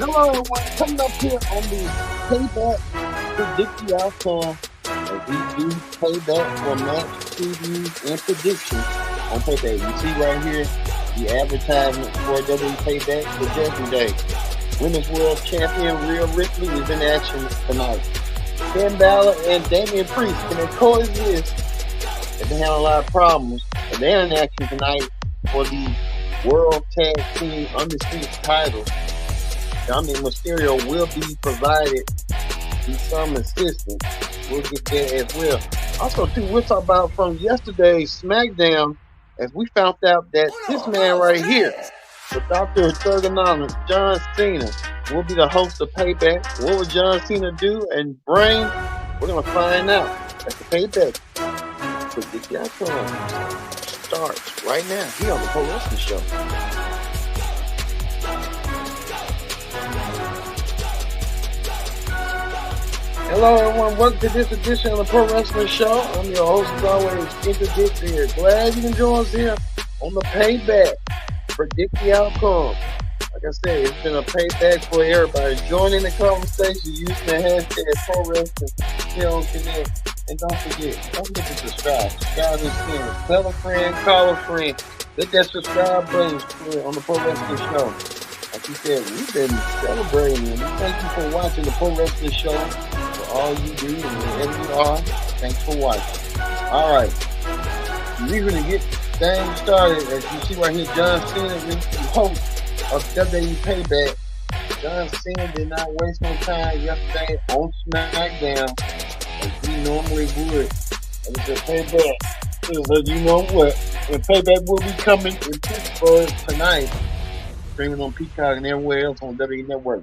Hello, everyone. Coming up here on the Payback Predict the Outcome as we do payback for match previews and predictions on Payback. You see right here the advertisement for WWE Payback for Judgment Day. Women's World Champion Rhea Ripley is in action tonight. Finn Balor and Damian Priest can they coexist? They've been having a lot of problems, and they're in action tonight for the World Tag Team Undisputed title. Dominic Mysterio will be provided with some assistance. We'll get there as well. Also, too, we'll talk about from yesterday's SmackDown as we found out that this man right here, the Doctor of Thugonomics, John Cena, will be the host of Payback. What will John Cena do and bring? We're going to find out at the Payback. Predict the Outcome starts right now here on the Pro Wrestling Show. Hello, everyone. Welcome to this edition of the Pro Wrestling Show. I'm your host, as always, Dick here. Glad you can join us here on the Payback. Predict the Outcome. Like I said, it's been a payback for everybody. Join in the conversation using the hashtag Pro Wrestling here on Connect. And don't forget to subscribe. Subscribe and share. Tell a friend, call a friend. Hit that subscribe button on the Pro Wrestling Show. Like you said, we've been celebrating, and thank you for watching the Pro Wrestling Show. All you do and wherever you are, thanks for watching. All right, we're going to get things started. As you see right here, John Cena is the host of WWE Payback. John Cena did not waste no time yesterday on SmackDown as he normally would. And it's a Payback. So you know what? And Payback will be coming in Pittsburgh tonight, streaming on Peacock and everywhere else on WWE Network.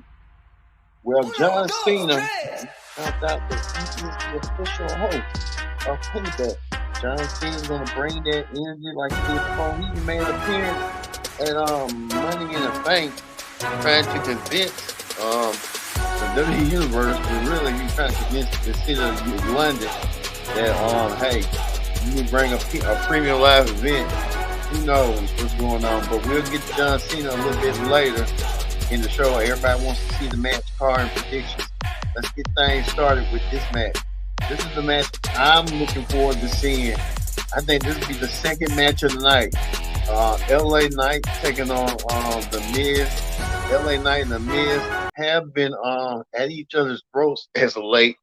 Well, John Cena found out that he is the official host of Payback. John Cena is going to bring that energy like he did before. He even made an appearance at Money in the Bank, trying to convince the WWE Universe, but really he's trying to convince the city of London that hey, you can bring a premium live event. Who knows what's going on? But we'll get to John Cena a little bit later in the show. Everybody wants to see the match card and predictions. Let's get things started with this match. This is the match I'm looking forward to seeing. I think this will be the second match of the night. LA Knight taking on The Miz. LA Knight and The Miz have been at each other's throats as of late.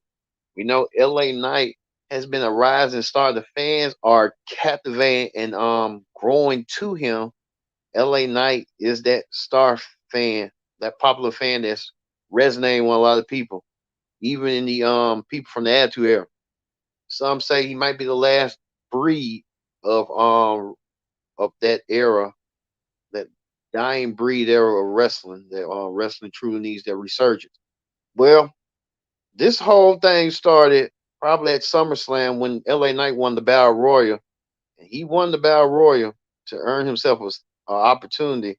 We know LA Knight has been a rising star. The fans are captivating and growing to him. LA Knight is that star fan, that popular fan that's resonating with a lot of people. Even in the people from the Attitude Era. Some say he might be the last breed of that era, that dying breed era of wrestling, that wrestling truly needs that resurgence. Well, this whole thing started probably at SummerSlam when LA Knight won the Battle Royal. And he won the Battle Royal to earn himself an opportunity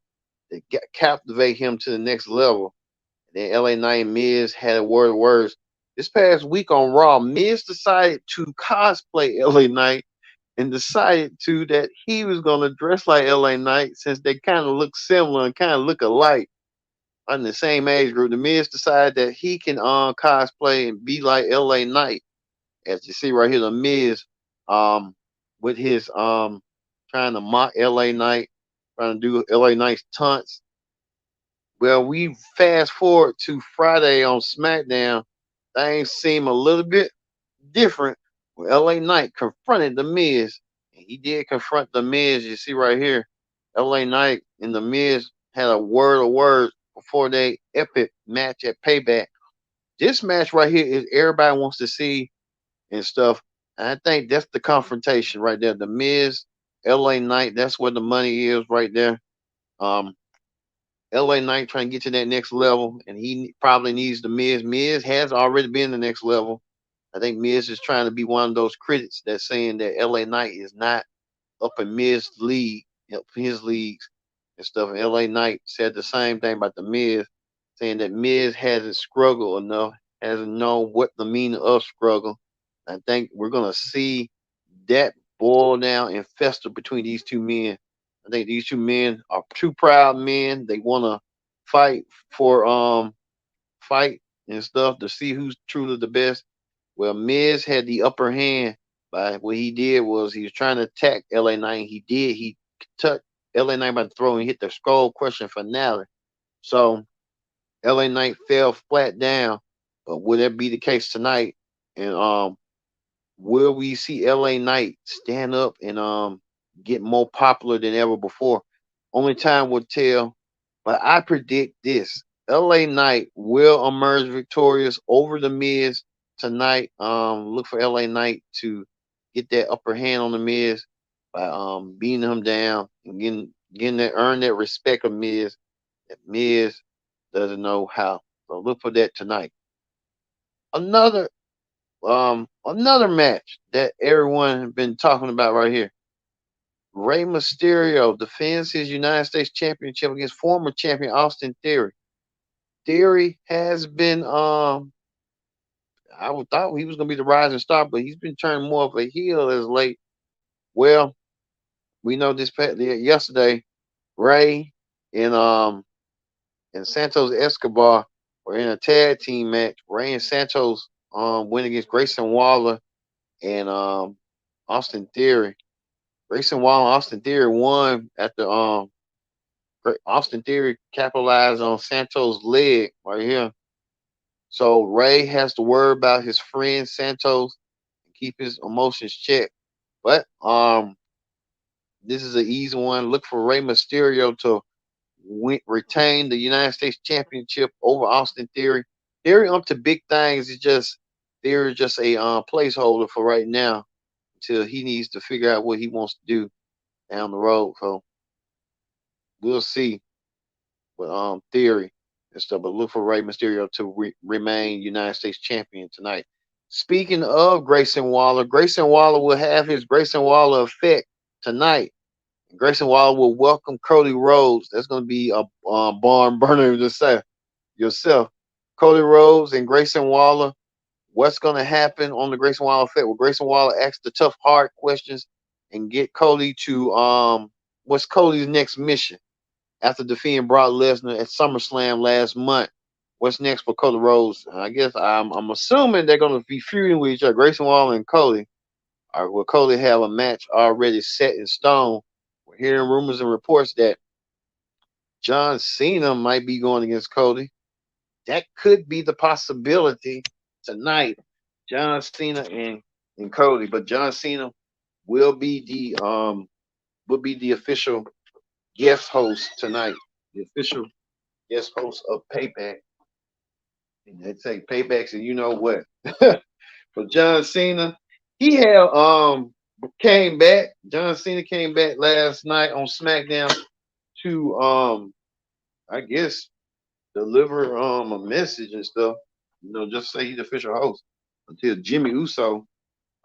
to captivate him to the next level. Then LA Knight and Miz had a word of words. This past week on Raw, Miz decided to cosplay LA Knight and decided that he was going to dress like LA Knight since they kind of look similar and kind of look alike in the same age group. The Miz decided that he can cosplay and be like LA Knight. As you see right here, the Miz with his trying to mock LA Knight, trying to do LA Knight's taunts. Well, we fast forward to Friday on SmackDown. Things seem a little bit different. Well, LA Knight confronted The Miz. And he did confront The Miz. You see right here, LA Knight and The Miz had a word of words before their epic match at Payback. This match right here is everybody wants to see and stuff. And I think that's the confrontation right there. The Miz, LA Knight, that's where the money is right there. LA Knight trying to get to that next level, and he probably needs the Miz. Miz has already been the next level. I think Miz is trying to be one of those critics that's saying that LA Knight is not up in Miz's league, up in his leagues and stuff. And LA Knight said the same thing about the Miz, saying that Miz hasn't struggled enough, hasn't known what the meaning of struggle. I think we're gonna see that boil down and fester between these two men. I think these two men are two proud men. They want to fight for fight and stuff to see who's truly the best. Well, Miz had the upper hand by what he did was he was trying to attack LA Knight. He did. He took LA Knight by the throat and hit the skull crushing finale. So LA Knight fell flat down. But will that be the case tonight? And will we see LA Knight stand up and get more popular than ever before? Only time will tell. But I predict this: LA Knight will emerge victorious over the Miz tonight. Look for LA Knight to get that upper hand on the Miz by beating him down and getting that earn that respect of Miz. That Miz doesn't know how. So look for that tonight. Another another match that everyone has been talking about right here. Rey Mysterio defends his United States Championship against former champion Austin Theory. Theory has been I would thought he was gonna be the rising star, but he's been turning more of a heel as late. Well, we know yesterday, Ray and Santos Escobar were in a tag team match. Ray and Santos went against Grayson Waller and Austin Theory. Grayson Waller and Austin Theory won after Austin Theory capitalized on Santos' leg right here. So Ray has to worry about his friend Santos and keep his emotions checked. But this is an easy one. Look for Rey Mysterio to retain the United States Championship over Austin Theory. Theory up to big things. It's just Theory is just a placeholder for right now until he needs to figure out what he wants to do down the road. So we'll see with Theory and stuff. But look for Rey Mysterio to remain United States champion tonight. Speaking of Grayson Waller will have his Grayson Waller effect tonight. Grayson Waller will welcome Cody Rhodes. That's going to be a barn burner yourself. Cody Rhodes and Grayson Waller. What's going to happen on the Grayson Waller effect? Will Grayson Waller ask the tough, hard questions and get Cody to what's Cody's next mission after defeating Brock Lesnar at SummerSlam last month? What's next for Cody Rhodes? I guess I'm assuming they're going to be feuding with each other, Grayson Waller and Cody. Or will Cody have a match already set in stone? We're hearing rumors and reports that John Cena might be going against Cody. That could be the possibility tonight. John Cena and Cody, but John Cena will be the official guest host tonight. The official guest host of Payback. And they say Paybacks, and you know what? But John Cena, he had came back. John Cena came back last night on SmackDown to I guess deliver a message and stuff. Just say he's the official host until Jimmy Uso.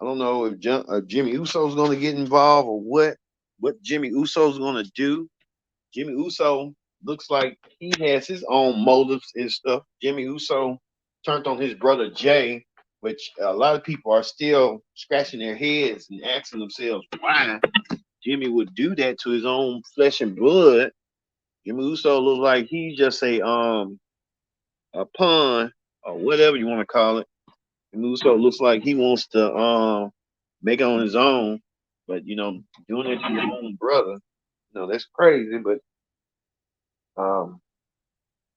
I don't know if Jimmy Uso's going to get involved or what Jimmy Uso's going to do. Jimmy Uso looks like he has his own motives and stuff. Jimmy Uso turned on his brother Jay, which a lot of people are still scratching their heads and asking themselves why Jimmy would do that to his own flesh and blood. Jimmy Uso looks like he's just a pawn or whatever you want to call it. Jimmy Uso looks like he wants to make it on his own, but doing it to your own brother, that's crazy. But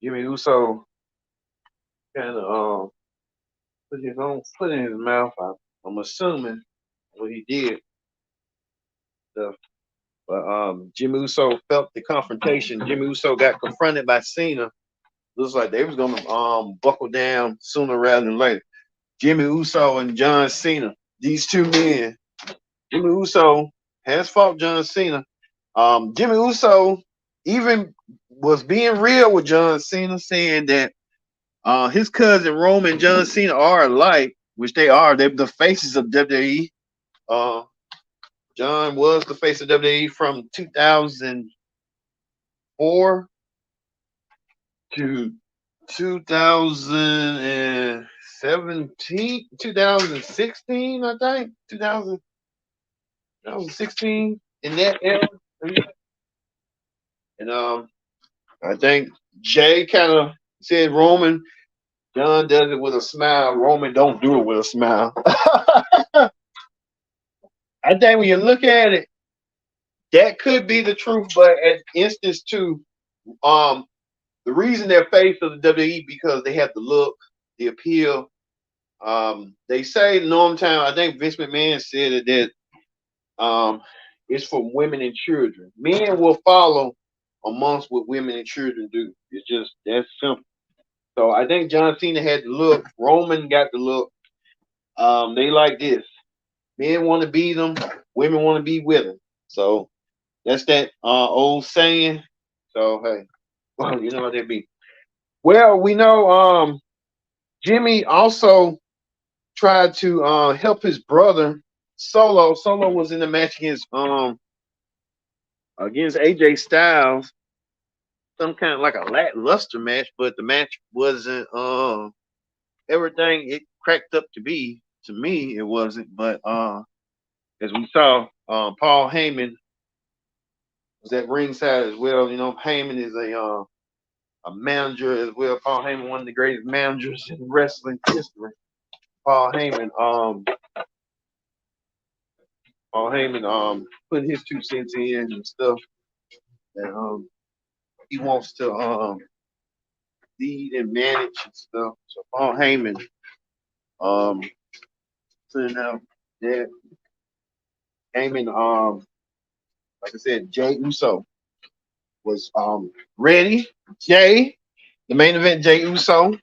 Jimmy Uso kind of put his own foot in his mouth. I'm assuming what he did. Stuff. But Jimmy Uso felt the confrontation. Jimmy Uso got confronted by Cena. Looks like they was gonna buckle down sooner rather than later. Jimmy Uso and John Cena, these two men. Jimmy Uso has fought John Cena. Jimmy Uso even was being real with John Cena, saying that his cousin Roman and John Cena are alike, which they are. They're the faces of WWE. John was the face of WWE from 2004 to 2016, I think. 2016 in that era. And I think Jay kind of said Roman. John does it with a smile. Roman don't do it with a smile. I think when you look at it, that could be the truth, but at instance too, um, the reason they're face of the WWE because they have the look, the appeal. They say Norm Town. I think Vince McMahon said it that it's for women and children. Men will follow amongst what women and children do. It's just that simple. So I think John Cena had the look. Roman got the look. They like this. Men want to be them. Women want to be with them. So that's that old saying. So hey, well, you know what that be. Well, we know Jimmy also tried to help his brother Solo. Solo was in the match against AJ Styles, some kind of like a lackluster match, but the match wasn't everything it cracked up to be. To me, it wasn't, but as we saw, Paul Heyman was at ringside as well. You know, Heyman is a manager as well. Paul Heyman, one of the greatest managers in wrestling history. Paul Heyman, putting his 2 cents in and stuff, and he wants to lead and manage and stuff. So Paul Heyman, um, sitting out there, Heyman, like I said, Jay Uso was ready. Jay, the main event, Jay Uso.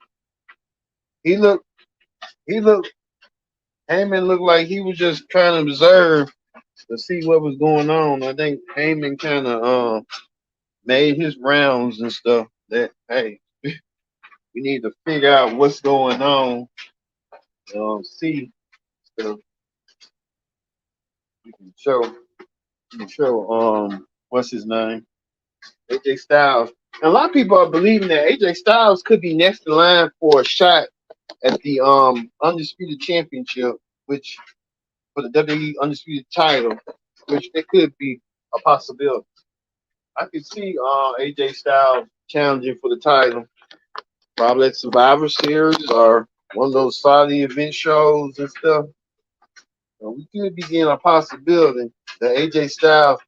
He looked, he looked, Heyman looked like he was just trying to observe to see what was going on. I think Heyman kind of made his rounds and stuff. That hey, we need to figure out what's going on. See, so we can show what's his name, AJ Styles. And a lot of people are believing that AJ Styles could be next in line for a shot at the undisputed championship, which for the WWE undisputed title, which it could be a possibility. I could see AJ Styles challenging for the title, probably at Survivor Series or one of those Saudi event shows and stuff. So we could be getting a possibility that AJ Styles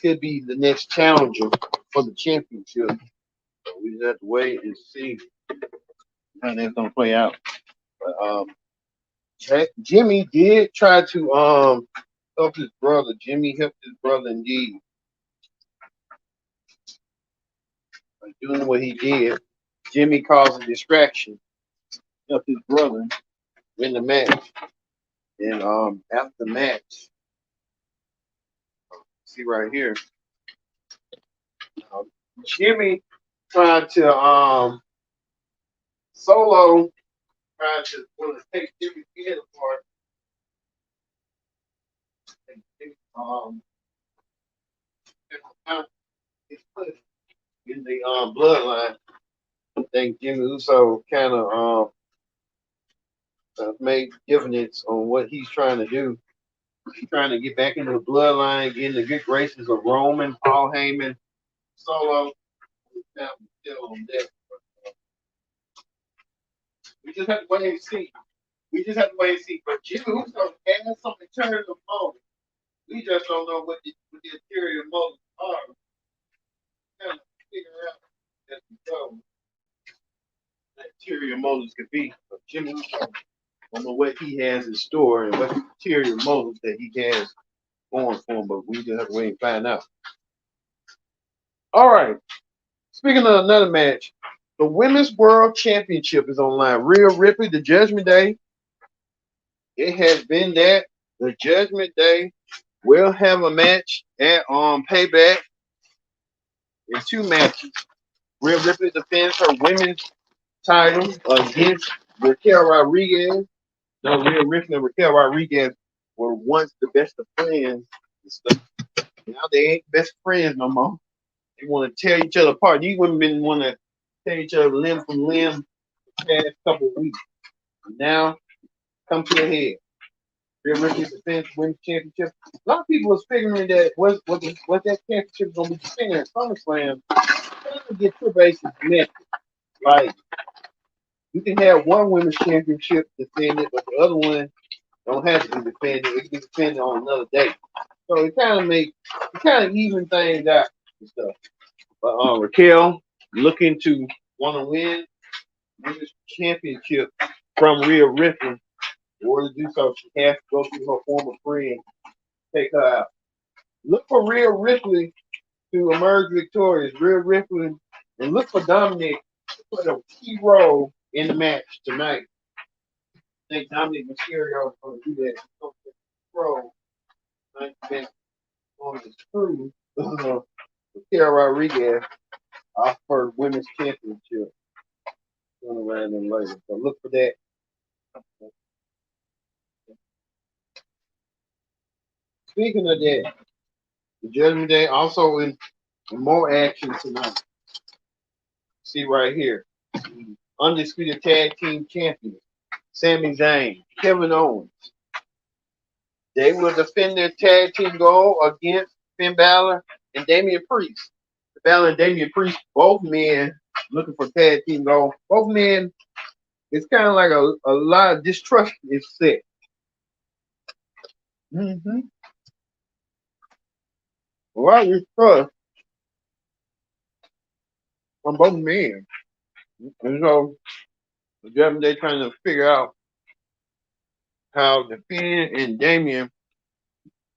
could be the next challenger for the championship. So we just have to wait and see how that's gonna play out. But Jimmy did try to help his brother. Jimmy helped his brother indeed by doing what he did. Jimmy caused a distraction, helped his brother win the match. And after the match, see right here, uh, Jimmy tried to Solo tried to want to take Jimmy's head apart. Um, his foot in the bloodline. I think Jimmy Uso kind of made difference on what he's trying to do. He's trying to get back into the bloodline, get in the good graces of Roman, Paul Heyman, Solo. Still on deck. We just have to wait and see. We just have to wait and see. But Jimmy Uso has some internal motives. We just don't know what the interior motives are. We're trying to figure out as we go what the interior motives could be. But Jimmy Uso, don't know what he has in store and what interior motives that he has going for him, but we just have to wait and find out. All right. Speaking of another match, the Women's World Championship is online. Rhea Ripley, the Judgment Day. It has been that. The Judgment Day will have a match at Payback. In 2 matches. Rhea Ripley defends her women's title against Raquel Rodriguez. No, Rhea Ripley and Raquel Rodriguez were once the best of friends and stuff. Now they ain't best friends no more. They want to tear each other apart. These women been want to tear each other limb from limb the past couple of weeks. Now, come to a head. Rhea Ripley defends women's championship. A lot of people are figuring that what that championship is going to be defending at SummerSlam. to get your bases met. Like you can have one women's championship defended, but the other one don't have to be defended. It can be defended on another day. So it kind of even things out and stuff. But Raquel looking to want to win women's championship from Rhea Ripley. In order to do so, she has to go through her former friend, take her out. Look for Rhea Ripley to emerge victorious. Rhea Ripley, and look for Dominic to play a key role in the match tonight. I think Dominic Mysterio is going to do that. He's going to play a role. On the screw, Raquel Rodriguez off her women's championship. Sooner rather than later. So look for that. Speaking of that, the Judgment Day also in more action tonight. See right here. Undisputed Tag Team Champions, Sami Zayn, Kevin Owens. They will defend their tag team goal against Finn Balor and Damian Priest. Balor and Damian Priest, both men looking for tag team goal. Both men, it's kind of like a lot of distrust is set. Mm-hmm. A lot of distrust from both men. And so, they trying to figure out how the Finn and Damian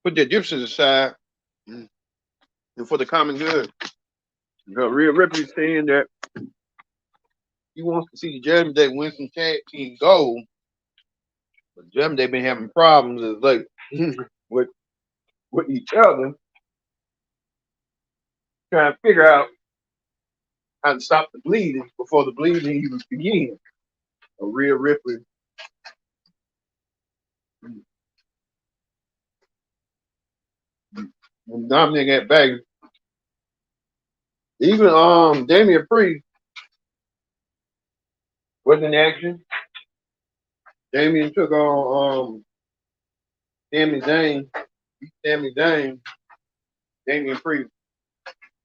put their differences aside and for the common good. Rhea Ripley saying that he wants to see the Judgment Day win some tag team gold. But Judgment Day been having problems as like with each other, trying to figure out how to stop the bleeding before the bleeding even begins. Rhea Ripley. Dominic at back. Even Damian Priest was in action. Damian took on Sami Zayn. Sami Zayn. Damian Priest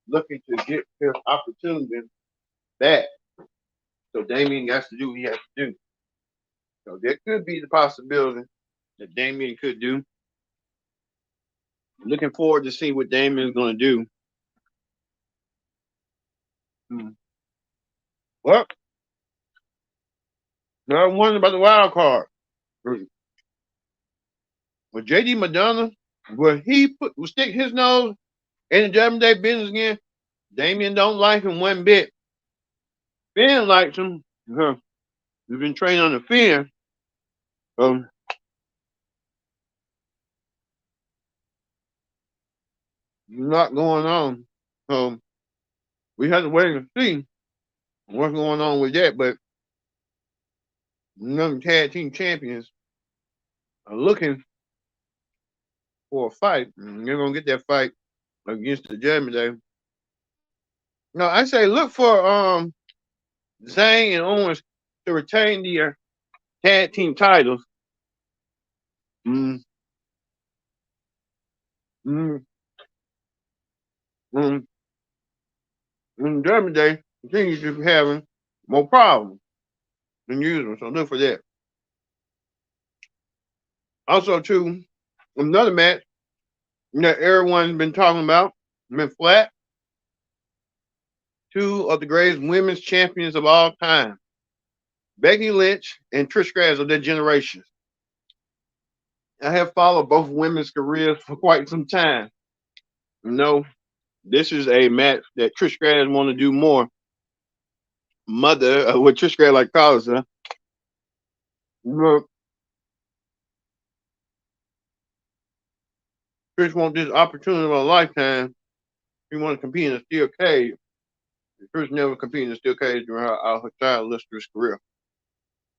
looking to get his opportunity back. So Damian has to do what he has to do. So there could be the possibility that Damian could do. Looking forward to see what Damian is going to do. Well, now I'm wondering about the wild card. Will JD Madonna, will he stick his nose in the Judgment Day business again? Damian don't like him one bit. Finn likes him. We've been training on the Finn. A lot going on. So we have to wait and see what's going on with that. But none of the tag team champions are looking for a fight. And they're going to get that fight against the Judgment Day. No, I say look for Zayn and Owens to retain their tag team titles. Mm. Mm. Mm. And Judgment Day continues to be having more problems than usual. So look for that. Also, too, another match that everyone's been talking about, been flat. Two of the greatest women's champions of all time, Becky Lynch and Trish Stratus of their generation. I have followed both women's careers for quite some time. This is a match that Trish Stratus want to do more. Mother, what Trish Stratus like calls her. Trish wants this opportunity of a lifetime. She want to compete in a steel cage. Trish never competed in a steel cage during her entire illustrious career.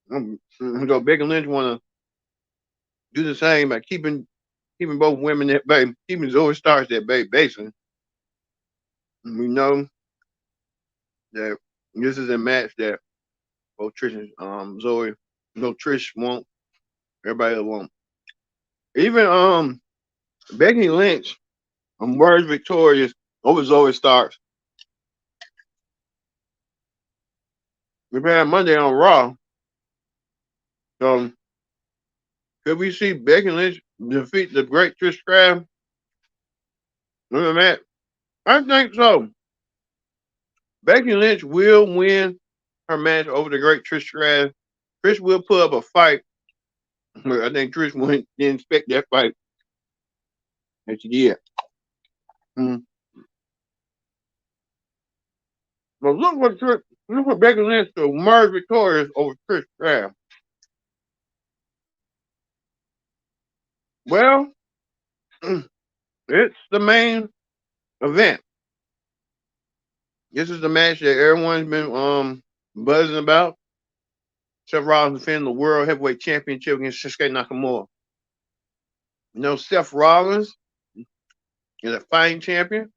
So Becky Lynch want to do the same by keeping both women at bay, keeping Zoe Starks at bay, basically. We know that this is a match that both Trish and Zoe, Trish won't, everybody won't. Even Becky Lynch emerged victorious over Zoe Starks we had Monday on Raw. So could we see Becky Lynch defeat the Great Trish Stratus in a match? I think so. Becky Lynch will win her match over the Great Trish Stratus. Trish will put up a fight. But I think Trish didn't expect that fight. And she did. But look for Becky Lynch to emerge victorious over Trish Stratus. Well, it's the main event. This is the match that everyone's been buzzing about. Seth Rollins defending the World Heavyweight Championship against Shinsuke Nakamura. You know, Seth Rollins is a fighting champion,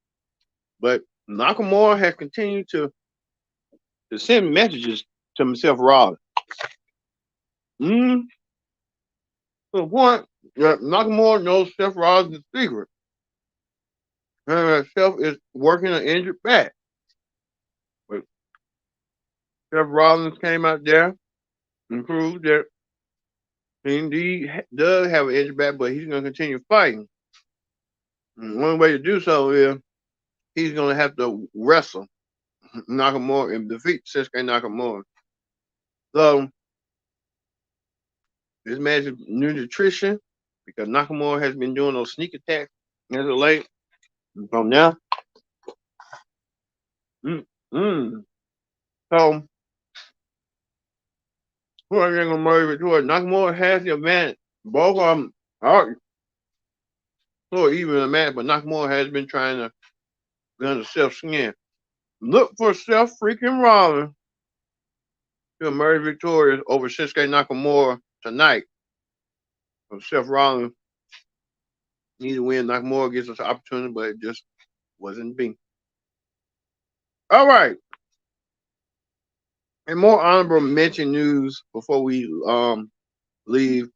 but Nakamura has continued to send messages to Seth Rollins. To the point that Nakamura knows Seth Rollins' secret. And Seth is working an injured back. But Seth Rollins came out there and proved that he indeed does have an injured back, but he's going to continue fighting. And one way to do so is he's going to have to wrestle Nakamura and defeat Shinsuke Nakamura. So this match is new nutrition because Nakamura has been doing those sneak attacks as of late. And from now, so who are going to murder Victoria? Nakamura has the advantage. Both of them are even a match, but Nakamura has been trying to get under Seth's skin. Look for Seth freaking Rollins to emerge victorious over Shinsuke Nakamura tonight. So Seth Rollins needs to win. Nakamura gets us an opportunity, but it just wasn't being. All right. And more honorable mention news before we leave.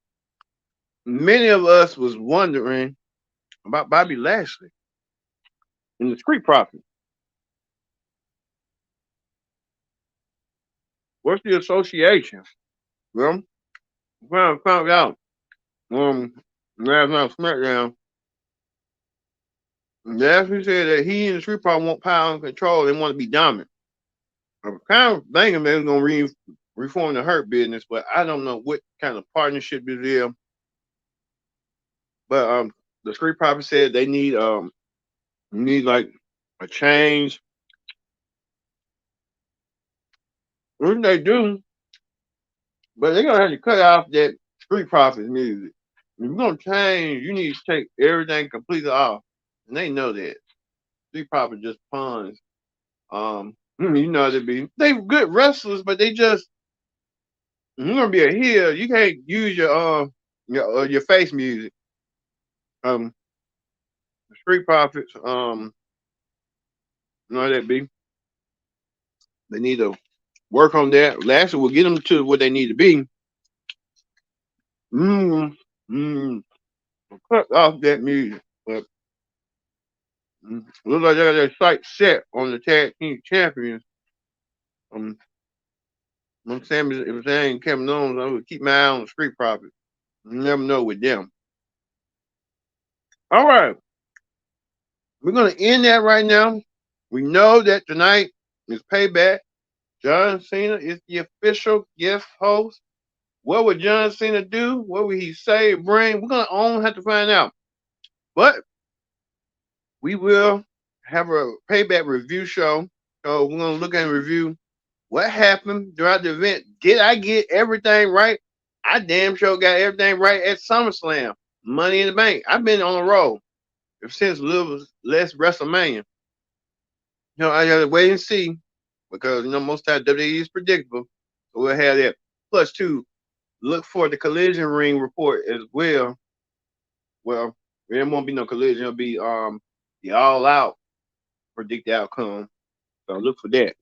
Many of us was wondering about Bobby Lashley in the Street Profits. What's the association? Well, we found out last night SmackDown. Lashley said that he and the Street Profits want power and control. They want to be dominant. I'm kind of thinking they're going to reform the Hurt Business, but I don't know what kind of partnership it is. But the Street Profits said they need like a change. Which they do, but they're gonna have to cut off that Street Profits music. If you're gonna change, you need to take everything completely off. And they know that. Street Profits just pawns. You know they good wrestlers, but they just you're gonna be a heel. You can't use your face music. The Street Profits, you know that be. They need to work on that. Lashley will get them to what they need to be. Cut off that music, but looks like they got their sight set on the tag team champions. I'm saying if they ain't Kevin Owens, I would keep my eye on the Street Profits. You never know with them. All right, we're gonna end that right now. We know that tonight is Payback. John Cena is the official guest host. What would John Cena do? What would he say, bring? We're gonna only have to find out. But we will have a Payback review show. So we're gonna look at and review what happened throughout the event. Did I get everything right? I damn sure got everything right at SummerSlam. Money in the Bank. I've been on the road since less WrestleMania. I gotta wait and see because most times WWE is predictable. So we'll have that. Plus, two, look for the Collision Ring report as well. Well, there won't be no collision. It'll be the All Out predict the outcome. So look for that.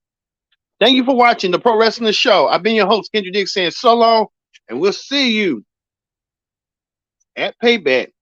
Thank you for watching the Pro Wrestling Show. I've been your host, Kendrick Dick, saying so long, and we'll see you at Payback.